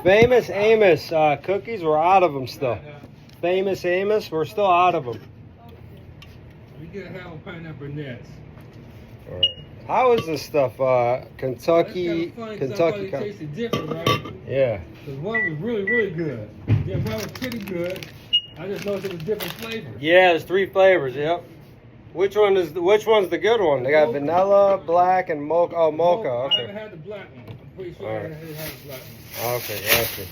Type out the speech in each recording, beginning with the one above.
Famous Amos cookies. We're out of them still. Famous Amos. We're still out of them. We gotta have a pineapple nuts. All right. How is this stuff? Kentucky. Kentucky. Tasted different, right? Yeah. Because one was really, really good. Yeah, one was pretty good. I just noticed it was different flavors. Yeah, there's 3 flavors. Yep. Which one's the good one? They got Mocha. vanilla, black, and mocha. Oh, mocha. I Okay. haven't had the black one. I'm pretty sure All I right. haven't had the black one. Okay, gotcha.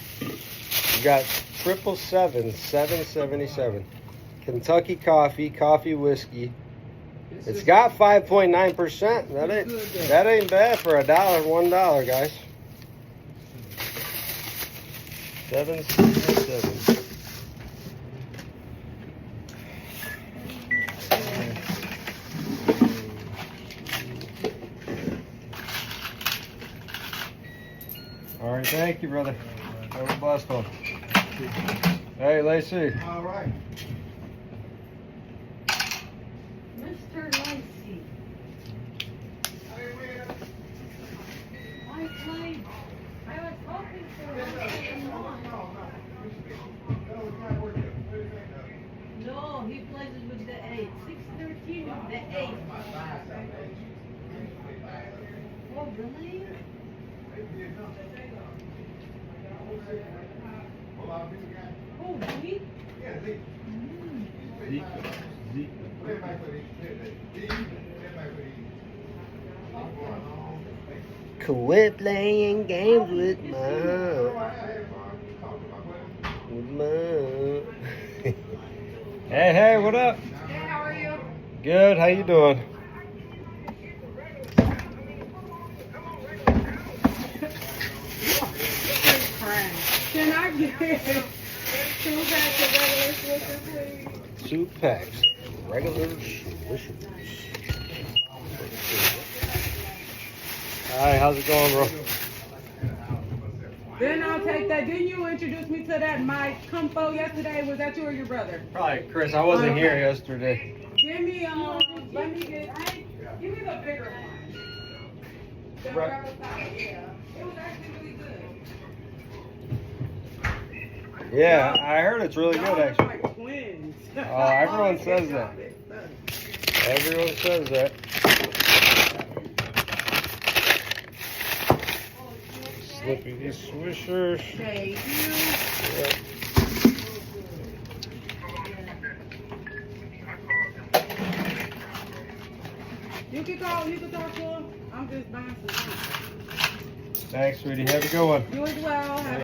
You got 777, 777. Kentucky coffee whiskey. It's got 5.9%. That ain't bad for $1, guys. 777. All right, thank you, brother. Have a blessed one. Hey, Lacey. All right. Mr. Lacey. I was hoping for No, he plays it with the 8. 613 with the 8. Oh, really? Oh, Zeke? Quit playing games with Mom. Hey, what up? Hey, how are you? Good, how you doing? Can I get 2 packs of regular Swisher, please? 2 packs. Regular Swishers. Alright, how's it going, bro? Then I'll take that. Didn't you introduce me to that Mike Comfo yesterday? Was that you or your brother? Probably Chris. I wasn't here yesterday. Give me let me give me the bigger one. The Right. rebel size, yeah. It was actually really good. Yeah, I heard it's really Y'all good, look actually. like twins. Oh, everyone says that. Everyone says that. Slippy Swishers. Thank Yep. you. You can talk to him. I'm just buying some. Thanks, sweetie. Have a good one. You as well. Have